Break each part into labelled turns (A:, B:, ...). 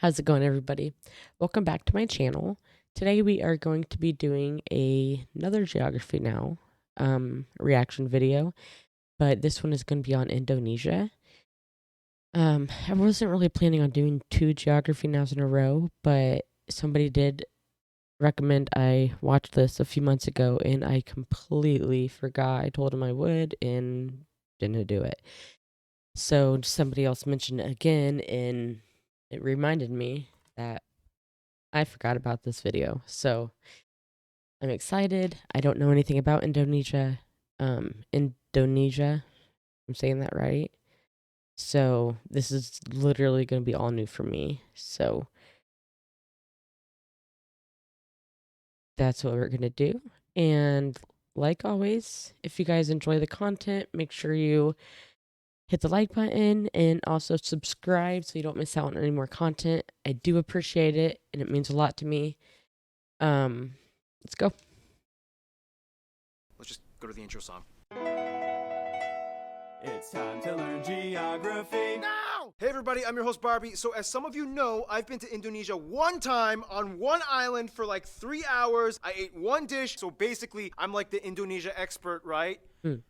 A: How's it going, everybody? Welcome back to my channel. Today we are going to be doing another geography now reaction video, but this one is going to be on Indonesia. I wasn't really planning on doing two geography nows in a row, but somebody did recommend I watch this a few months ago, and I completely forgot. I told him I would and didn't do it. So somebody else mentioned it again, and it reminded me that I forgot about this video. So I'm excited. I don't know anything about Indonesia. Indonesia, I'm saying that right. So this is literally going to be all new for me. So that's what we're going to do. And like always, if you guys enjoy the content, make sure you hit the like button and also subscribe so you don't miss out on any more content. I do appreciate it and it means a lot to me. Let's go.
B: Let's just go to the intro song.
C: It's time to learn geography
B: now! Hey everybody, I'm your host Barbie. So as some of you know, I've been to Indonesia one time on one island for like 3 hours. I ate one dish, so basically I'm like the Indonesia expert, right?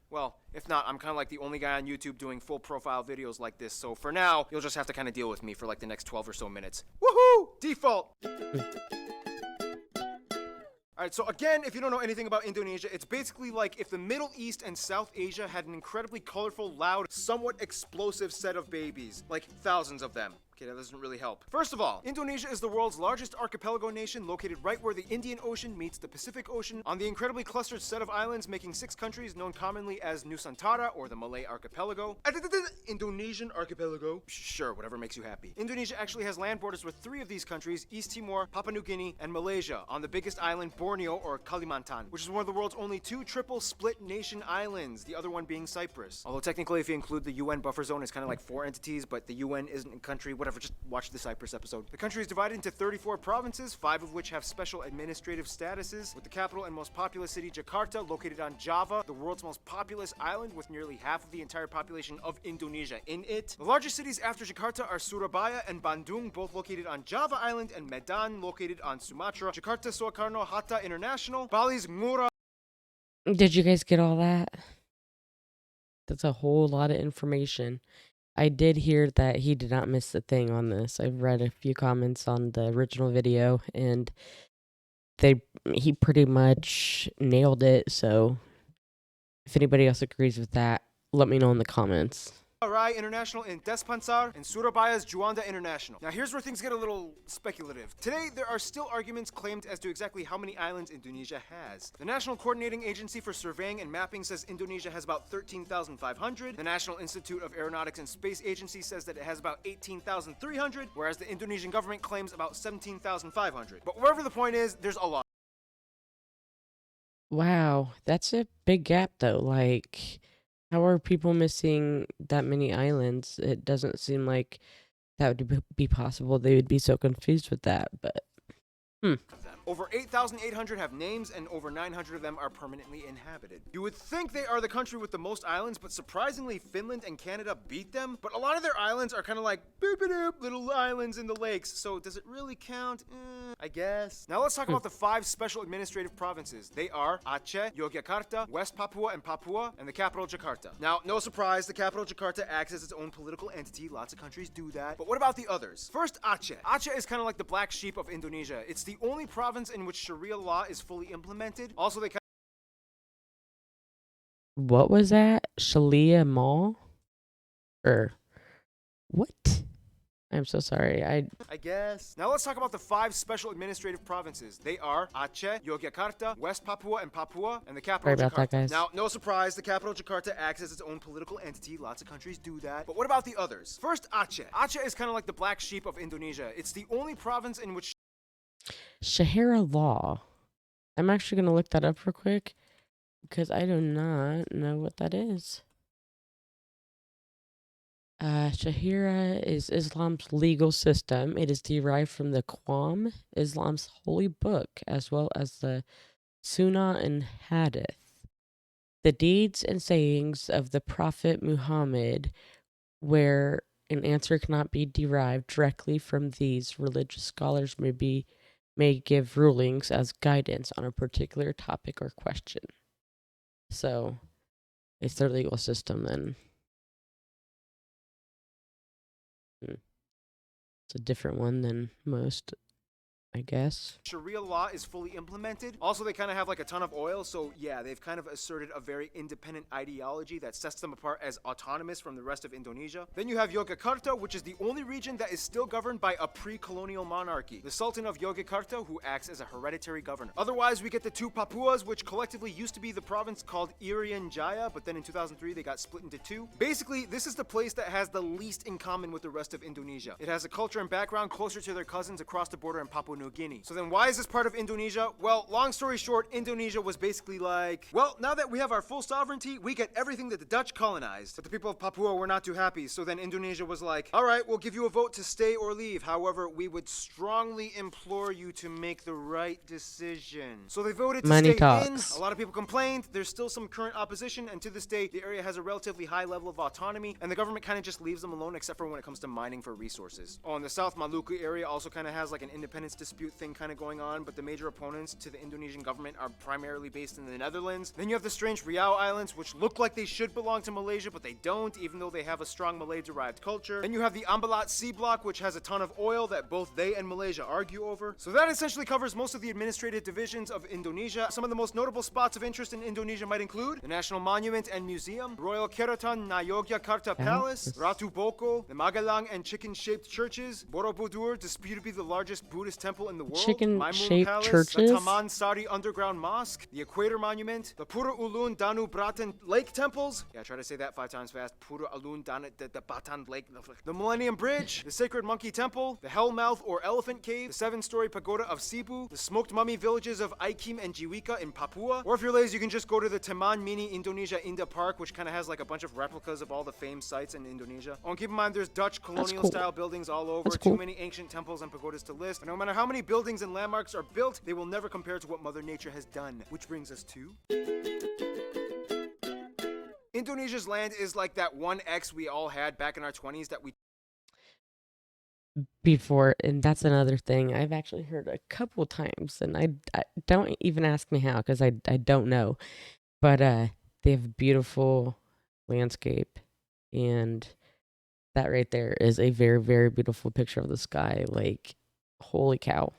B: Well, if not, I'm kind of like the only guy on YouTube doing full profile videos like this. So for now, you'll just have to kind of deal with me for like the next 12 or so minutes. Woohoo! Default! Alright, so again, if you don't know anything about Indonesia, it's basically like if the Middle East and South Asia had an incredibly colorful, loud, somewhat explosive set of babies. Like thousands of them. Okay, that doesn't really help. First of all, Indonesia is the world's largest archipelago nation located right where the Indian Ocean meets the Pacific Ocean on the incredibly clustered set of islands making 6 countries known commonly as Nusantara or the Malay Archipelago. Indonesian Archipelago. Sure, whatever makes you happy. Indonesia actually has land borders with 3 of these countries, East Timor, Papua New Guinea, and Malaysia, on the biggest island Borneo or Kalimantan, which is one of the world's only 2 triple split nation islands, the other one being Cyprus. Although technically if you include the UN buffer zone, it's kind of like 4 entities, but the UN isn't a country, whatever. Just watch the Cyprus episode. The country is divided into 34 provinces, 5 of which have special administrative statuses, with the capital and most populous city, Jakarta, located on Java, the world's most populous island with nearly half of the entire population of Indonesia in it. The largest cities after Jakarta are Surabaya and Bandung, both located on Java Island, and Medan, located on Sumatra. Jakarta Soekarno-Hatta International, Bali's Ngurah.
A: Did you guys get all that? That's a whole lot of information. I did hear that he did not miss a thing on this. I've read a few comments on the original video, and he pretty much nailed it. So if anybody else agrees with that, let me know in the comments.
B: Rai International in Despansar, and Surabaya's Juanda International. Now here's where things get a little speculative. Today, there are still arguments claimed as to exactly how many islands Indonesia has. The National Coordinating Agency for Surveying and Mapping says Indonesia has about 13,500. The National Institute of Aeronautics and Space Agency says that it has about 18,300, whereas the Indonesian government claims about 17,500. But wherever the point is, there's a lot.
A: Wow, that's a big gap though. Like, how are people missing that many islands? It doesn't seem like that would be possible. They would be so confused with that, but
B: Over 8,800 have names, and over 900 of them are permanently inhabited. You would think they are the country with the most islands, but surprisingly, Finland and Canada beat them. But a lot of their islands are kind of like boop-a-doop, little islands in the lakes. So does it really count? I guess. Now let's talk about the 5 special administrative provinces. They are Aceh, Yogyakarta, West Papua and Papua, and the capital Jakarta. Now, no surprise, the capital Jakarta acts as its own political entity. Lots of countries do that. But what about the others? First, Aceh. Aceh is kind of like the black sheep of Indonesia. It's the only province in which Sharia law is fully implemented. Also, they
A: what was that? Shalia Mall? Or what? I'm so sorry.
B: I guess. Now let's talk about the 5 special administrative provinces. They are Aceh, Yogyakarta, West Papua and Papua, and the capital
A: Sorry about
B: Jakarta.
A: that, guys.
B: Now, no surprise, the capital Jakarta acts as its own political entity. Lots of countries do that. But what about the others? First, Aceh. Aceh is kind of like the black sheep of Indonesia. It's the only province in which
A: Sharia law. I'm actually going to look that up real quick because I do not know what that is. Sharia is Islam's legal system. It is derived from the Quran, Islam's holy book, as well as the Sunnah and Hadith. The deeds and sayings of the Prophet Muhammad, where an answer cannot be derived directly from these, religious scholars may give rulings as guidance on a particular topic or question. So it's their legal system, then. It's a different one than most, I guess.
B: Sharia law is fully implemented. Also, they kind of have like a ton of oil, so yeah, they've kind of asserted a very independent ideology that sets them apart as autonomous from the rest of Indonesia. Then you have Yogyakarta, which is the only region that is still governed by a pre-colonial monarchy, the Sultan of Yogyakarta, who acts as a hereditary governor. Otherwise, we get the two Papuas, which collectively used to be the province called Irian Jaya, but then in 2003 they got split into two. Basically, this is the place that has the least in common with the rest of Indonesia. It has a culture and background closer to their cousins across the border in Papua New Guinea. So then why is this part of Indonesia? Well, long story short, Indonesia was basically like, well, now that we have our full sovereignty, we get everything that the Dutch colonized. But the people of Papua were not too happy, so then Indonesia was like, all right, we'll give you a vote to stay or leave. However, we would strongly implore you to make the right decision. So they voted to
A: Money
B: stay
A: talks.
B: in. A lot of people complained. There's still some current opposition, and to this day, the area has a relatively high level of autonomy, and the government kind of just leaves them alone, except for when it comes to mining for resources. Oh, and the South Maluku area also kind of has like an independence dispute thing kind of going on, but the major opponents to the Indonesian government are primarily based in the Netherlands. Then you have the strange Riau Islands, which look like they should belong to Malaysia, but they don't, even though they have a strong Malay-derived culture. Then you have the Ambalat Sea Block, which has a ton of oil that both they and Malaysia argue over. So that essentially covers most of the administrative divisions of Indonesia. Some of the most notable spots of interest in Indonesia might include the National Monument and Museum, Royal Keraton na Yogyakarta Palace, Ratu Boko, the Magelang and chicken-shaped churches, Borobudur, disputed to be the largest Buddhist temple in the world,
A: Chicken-shaped
B: Palace,
A: churches?
B: the Taman Sari Underground Mosque, the Equator Monument, the Pura Ulun Danu Bratan Lake Temples. Yeah, try to say that 5 times fast. Pura Ulun Danu the Batan Lake. The Millennium Bridge, the Sacred Monkey Temple, the Hellmouth or Elephant Cave, the 7-story pagoda of Cebu, the smoked mummy villages of Aikim and Jiwika in Papua. Or if you're lazy, you can just go to the Taman Mini Indonesia Indah Park, which kind of has like a bunch of replicas of all the famed sites in Indonesia. Oh, and keep in mind, there's Dutch colonial style buildings all over.
A: That's cool.
B: Too many ancient temples and pagodas to list. And no matter how many buildings and landmarks are built, they will never compare to what Mother Nature has done. Which brings us to Indonesia's land is like that one ex we all had back in our 20s that we
A: Before, and that's another thing I've actually heard a couple times, and I don't even ask me how, because I don't know. But they have beautiful landscape, and that right there is a very, very beautiful picture of the sky. Like, holy cow.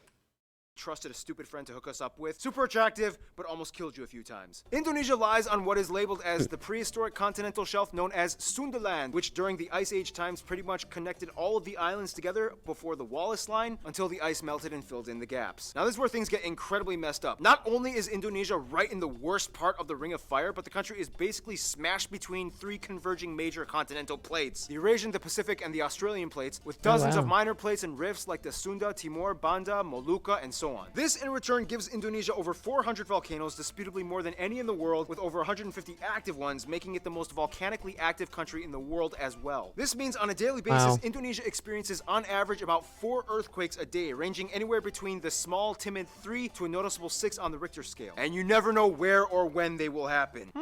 B: trusted a stupid friend to hook us up with. Super attractive, but almost killed you a few times. Indonesia lies on what is labeled as the prehistoric continental shelf known as Sundaland, which during the Ice Age times pretty much connected all of the islands together before the Wallace Line until the ice melted and filled in the gaps. Now this is where things get incredibly messed up. Not only is Indonesia right in the worst part of the Ring of Fire, but the country is basically smashed between three converging major continental plates: the Eurasian, the Pacific, and the Australian plates, with dozens of minor plates and rifts like the Sunda, Timor, Banda, Molucca, and so on. This in return gives Indonesia over 400 volcanoes, disputably more than any in the world, with over 150 active ones, making it the most volcanically active country in the world as well. This means on a daily basis, Indonesia experiences on average about 4 earthquakes a day, ranging anywhere between the small timid 3 to a noticeable 6 on the Richter scale. And you never know where or when they will happen.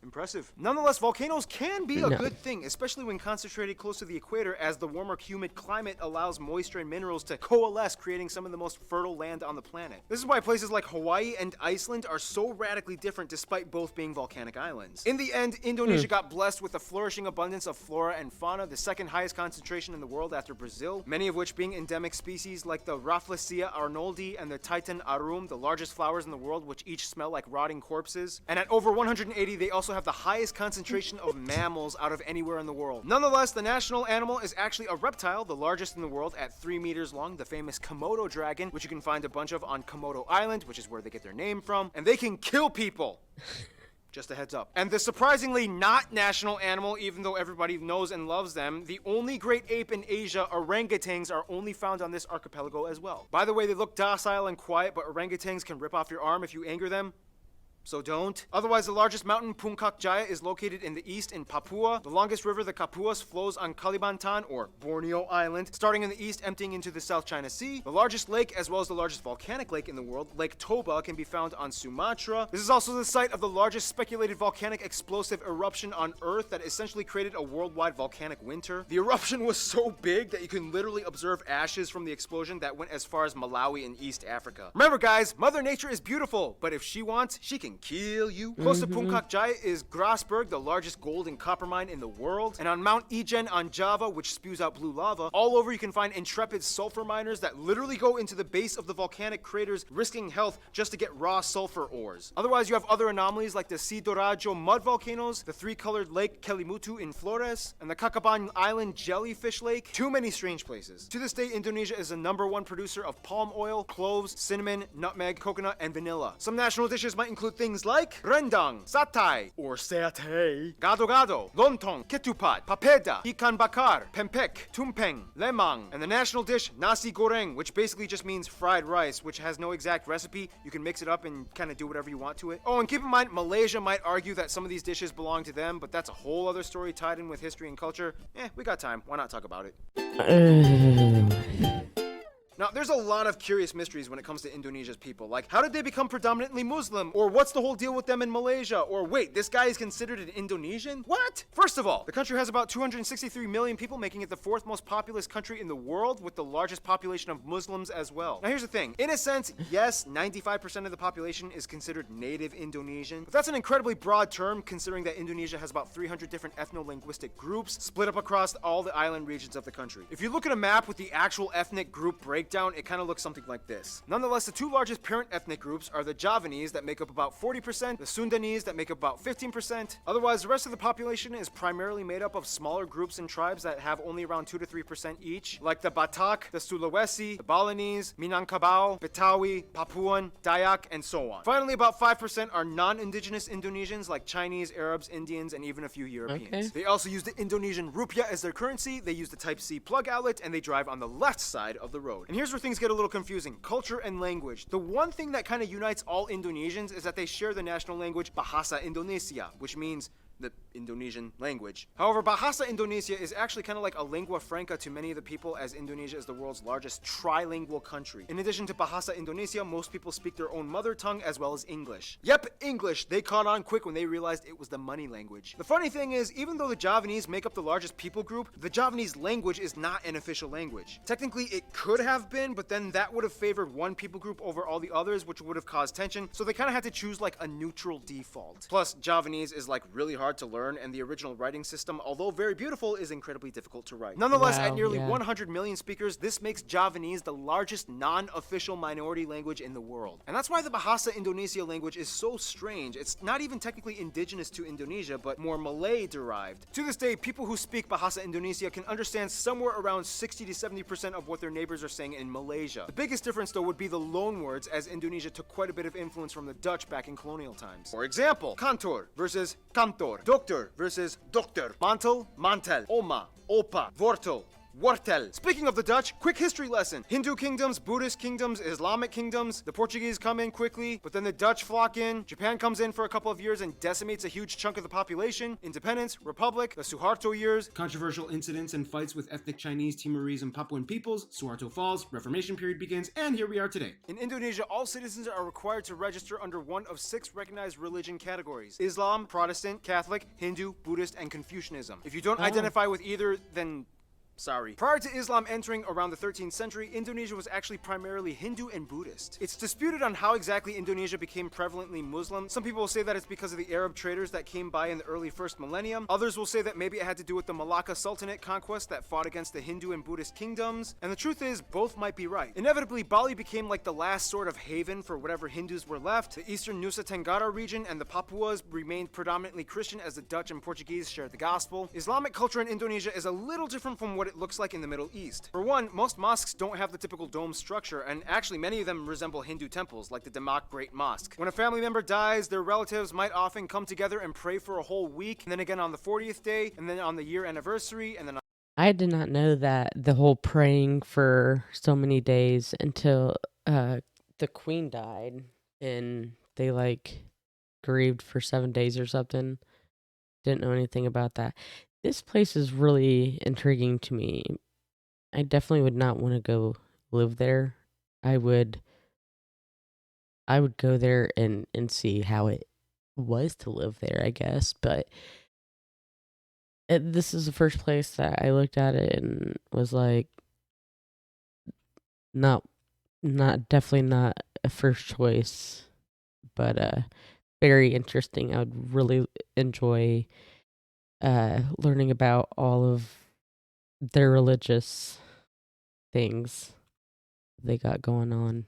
B: Impressive. Nonetheless, volcanoes can be a good thing, especially when concentrated close to the equator, as the warmer, humid climate allows moisture and minerals to coalesce, creating some of the most fertile land on the planet. This is why places like Hawaii and Iceland are so radically different despite both being volcanic islands. In the end, Indonesia got blessed with a flourishing abundance of flora and fauna, the second highest concentration in the world after Brazil, many of which being endemic species like the Rafflesia arnoldi and the Titan arum, the largest flowers in the world, which each smell like rotting corpses. And at over 180, they also have the highest concentration of mammals out of anywhere in the world. Nonetheless, the national animal is actually a reptile, the largest in the world at 3 meters long, the famous Komodo Dragon, which you can find a bunch of on Komodo Island, which is where they get their name from, and they can kill people. Just a heads up. And the surprisingly not national animal, even though everybody knows and loves them, the only great ape in Asia, orangutans, are only found on this archipelago as well. By the way, they look docile and quiet, but orangutans can rip off your arm if you anger them. so don't. Otherwise, the largest mountain, Puncak Jaya, is located in the east in Papua. The longest river, the Kapuas, flows on Kalimantan, or Borneo Island, starting in the east, emptying into the South China Sea. The largest lake, as well as the largest volcanic lake in the world, Lake Toba, can be found on Sumatra. This is also the site of the largest speculated volcanic explosive eruption on Earth that essentially created a worldwide volcanic winter. The eruption was so big that you can literally observe ashes from the explosion that went as far as Malawi in East Africa. Remember, guys, Mother Nature is beautiful, but if she wants, she can kill you. Close to Puncak Jaya is Grasberg, the largest gold and copper mine in the world. And on Mount Ijen on Java, which spews out blue lava, all over you can find intrepid sulfur miners that literally go into the base of the volcanic craters, risking health just to get raw sulfur ores. Otherwise, you have other anomalies like the Sidoarjo mud volcanoes, the three-colored lake Kelimutu in Flores, and the Kakaban Island jellyfish lake. Too many strange places. To this day, Indonesia is the #1 producer of palm oil, cloves, cinnamon, nutmeg, coconut, and vanilla. Some national dishes might include things like rendang, satay, or satay, gado-gado, lontong, ketupat, papeda, ikan bakar, pempek, tumpeng, lemang, and the national dish nasi goreng, which basically just means fried rice, which has no exact recipe. You can mix it up and kind of do whatever you want to it. Oh, and keep in mind, Malaysia might argue that some of these dishes belong to them, but that's a whole other story tied in with history and culture. We got time. Why not talk about it? Now, there's a lot of curious mysteries when it comes to Indonesia's people. Like, how did they become predominantly Muslim? Or what's the whole deal with them in Malaysia? Or wait, this guy is considered an Indonesian? What? First of all, the country has about 263 million people, making it the 4th most populous country in the world, with the largest population of Muslims as well. Now, here's the thing. In a sense, yes, 95% of the population is considered native Indonesian, but that's an incredibly broad term considering that Indonesia has about 300 different ethno-linguistic groups split up across all the island regions of the country. If you look at a map with the actual ethnic group breakdown, it kind of looks something like this. Nonetheless, the two largest parent ethnic groups are the Javanese that make up about 40%, the Sundanese that make up about 15%. Otherwise, the rest of the population is primarily made up of smaller groups and tribes that have only around 2 to 3% each, like the Batak, the Sulawesi, the Balinese, Minangkabau, Betawi, Papuan, Dayak, and so on. Finally, about 5% are non-indigenous Indonesians like Chinese, Arabs, Indians, and even a few Europeans.
A: Okay.
B: They also use the Indonesian rupiah as their currency, they use the Type-C plug outlet, and they drive on the left side of the road. And here's where things get a little confusing. Culture and language. The one thing that kind of unites all Indonesians is that they share the national language Bahasa Indonesia, which means the Indonesian language. However, Bahasa Indonesia is actually kind of like a lingua franca to many of the people, as Indonesia is the world's largest trilingual country. In addition to Bahasa Indonesia, most people speak their own mother tongue as well as English. Yep, English. They caught on quick when they realized it was the money language. The funny thing is, even though the Javanese make up the largest people group, the Javanese language is not an official language. Technically, it could have been, but then that would have favored one people group over all the others, which would have caused tension, so they kind of had to choose like a neutral default. Plus, Javanese is like really hard to learn, and the original writing system, although very beautiful, is incredibly difficult to write. Nonetheless, at nearly 100 million speakers, this makes Javanese the largest non-official minority language in the world. And that's why the Bahasa Indonesia language is so strange. It's not even technically indigenous to Indonesia, but more Malay-derived. To this day, people who speak Bahasa Indonesia can understand somewhere around 60 to 70% of what their neighbors are saying in Malaysia. The biggest difference, though, would be the loan words, as Indonesia took quite a bit of influence from the Dutch back in colonial times. For example, kantor versus kantor, doctor versus dokter, mantel, mantel, oma, opa, wortel, wortel. Speaking of the Dutch, quick history lesson. Hindu kingdoms, Buddhist kingdoms, Islamic kingdoms. The Portuguese come in quickly, but then the Dutch flock in. Japan comes in for a couple of years and decimates a huge chunk of the population. Independence, Republic, the Suharto years.
D: Controversial incidents and fights with ethnic Chinese, Timorese, and Papuan peoples. Suharto falls, Reformation period begins, and here we are today.
B: In Indonesia, all citizens are required to register under one of 6 recognized religion categories: Islam, Protestant, Catholic, Hindu, Buddhist, and Confucianism. If you don't identify with either, then sorry. Prior to Islam entering around the 13th century, Indonesia was actually primarily Hindu and Buddhist. It's disputed on how exactly Indonesia became prevalently Muslim. Some people will say that it's because of the Arab traders that came by in the early first millennium. Others will say that maybe it had to do with the Malacca Sultanate conquest that fought against the Hindu and Buddhist kingdoms. And the truth is, both might be right. Inevitably, Bali became like the last sort of haven for whatever Hindus were left. The eastern Nusa Tenggara region and the Papuas remained predominantly Christian, as the Dutch and Portuguese shared the gospel. Islamic culture in Indonesia is a little different from what it looks like in the Middle East. For one, most mosques don't have the typical dome structure, and actually many of them resemble Hindu temples, like the Demak Great Mosque. When a family member dies, their relatives might often come together and pray for a whole week, and then again on the 40th day, and then on the year anniversary, and then
A: I did not know that the whole praying for so many days until the queen died, and they like grieved for 7 days or something. Didn't know anything about that. This place is really intriguing to me. I definitely would not want to go live there. I would go there and see how it was to live there, I guess, but this is the first place that I looked at it and was like, not definitely not a first choice, but very interesting. I would really enjoy learning about all of their religious things they got going on.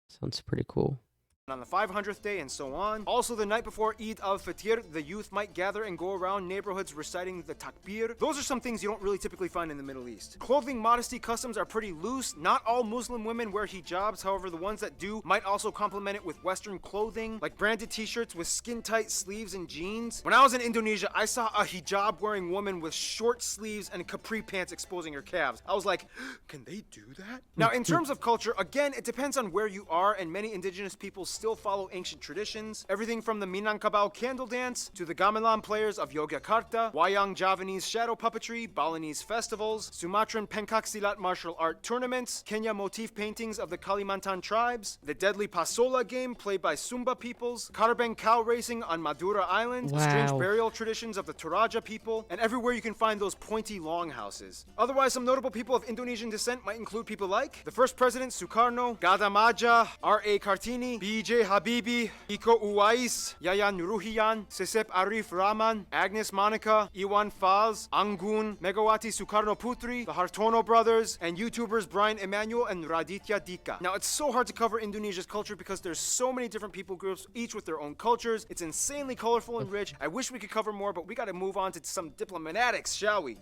A: Sounds pretty cool.
B: On the 500th day and so on. Also, the night before Eid al-Fitr, the youth might gather and go around neighborhoods reciting the takbir. Those are some things you don't really typically find in the Middle East. Clothing modesty customs are pretty loose. Not all Muslim women wear hijabs, however the ones that do might also complement it with Western clothing, like branded t-shirts with skin-tight sleeves and jeans. When I was in Indonesia, I saw a hijab-wearing woman with short sleeves and capri pants exposing her calves. I was like, can they do that? Now, in terms of culture, again, it depends on where you are, and many indigenous peoples still follow ancient traditions. Everything from the Minangkabau candle dance to the gamelan players of Yogyakarta, Wayang Javanese shadow puppetry, Balinese festivals, Sumatran pencak silat martial art tournaments, Kenya motif paintings of the Kalimantan tribes, the deadly Pasola game played by Sumba peoples, Karbeng cow racing on Madura Island, the strange
A: Wow.
B: burial traditions of the Toraja people, and everywhere you can find those pointy longhouses. Otherwise, some notable people of Indonesian descent might include people like the first president Sukarno, Gadamaja, R.A. Kartini, B.J. Habibi, Iko Uwais, Yayan Ruhian, Sesep Arif Rahman, Agnes Monica, Iwan Faz, Anggun, Megawati Sukarno Putri, the Hartono brothers, and YouTubers Brian Emanuel and Raditya Dika. Now, it's so hard to cover Indonesia's culture because there's so many different people groups, each with their own cultures. It's insanely colorful and rich. I wish we could cover more, but we gotta move on to some diplomatics, shall we?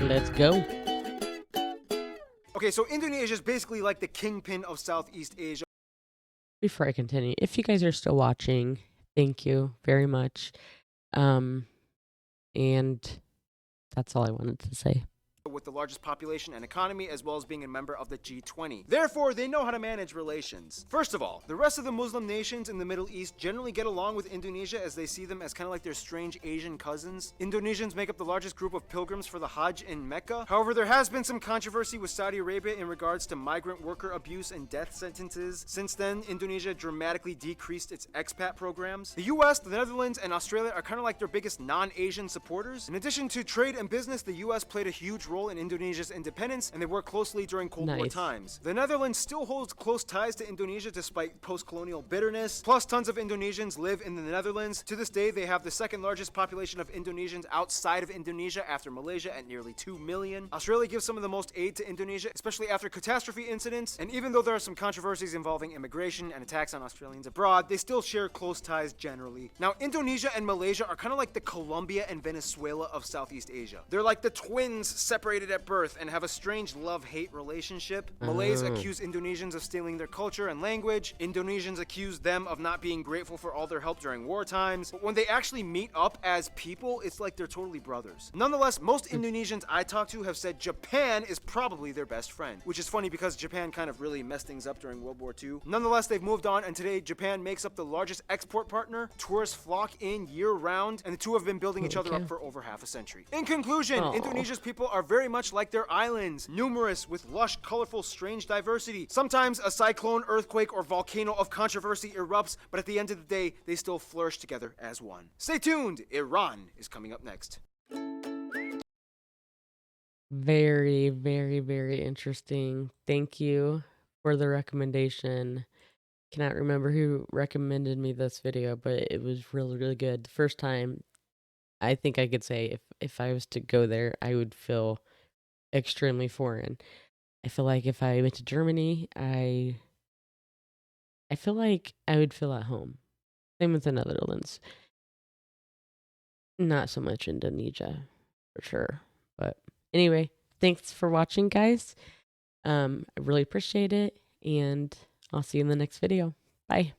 A: Let's go.
B: Okay, so Indonesia is basically like the kingpin of Southeast Asia.
A: Before I continue, if you guys are still watching, thank you very much. And that's all I wanted to say.
B: With the largest population and economy, as well as being a member of the G20. Therefore, they know how to manage relations. First of all, the rest of the Muslim nations in the Middle East generally get along with Indonesia as they see them as kind of like their strange Asian cousins. Indonesians make up the largest group of pilgrims for the Hajj in Mecca. However, there has been some controversy with Saudi Arabia in regards to migrant worker abuse and death sentences. Since then, Indonesia dramatically decreased its expat programs. The US, the Netherlands, and Australia are kind of like their biggest non-Asian supporters. In addition to trade and business, the US played a huge role in Indonesia's independence, and they worked closely during Cold War
A: Nice.
B: times. The Netherlands still holds close ties to Indonesia despite post-colonial bitterness. Plus, tons of Indonesians live in the Netherlands. To this day, they have the second largest population of Indonesians outside of Indonesia after Malaysia at nearly 2 million. Australia gives some of the most aid to Indonesia, especially after catastrophe incidents. And even though there are some controversies involving immigration and attacks on Australians abroad, they still share close ties generally. Now, Indonesia and Malaysia are kind of like the Colombia and Venezuela of Southeast Asia. They're like the twins separated at birth and have a strange love-hate relationship. Malays accuse Indonesians of stealing their culture and language. Indonesians accuse them of not being grateful for all their help during war times. But when they actually meet up as people, it's like they're totally brothers. Nonetheless, most Indonesians I talked to have said Japan is probably their best friend, which is funny because Japan kind of really messed things up during World War II. Nonetheless, they've moved on, and today Japan makes up the largest export partner. Tourists flock in year-round, and the two have been building each other up for over half a century. In conclusion, Indonesia's people are very much like their islands, numerous with lush, colorful, strange diversity. Sometimes a cyclone, earthquake, or volcano of controversy erupts, but at the end of the day, they still flourish together as one. Stay tuned, Iran is coming up next.
A: Very, very, very interesting. Thank you for the recommendation. Cannot remember who recommended me this video, but it was really, really good. The first time, I think I could say if I was to go there, I would feel extremely foreign. I feel like if I went to Germany, I feel like I would feel at home. Same with the Netherlands. Not so much Indonesia, for sure. But anyway, thanks for watching, guys. I really appreciate it, and I'll see you in the next video. Bye.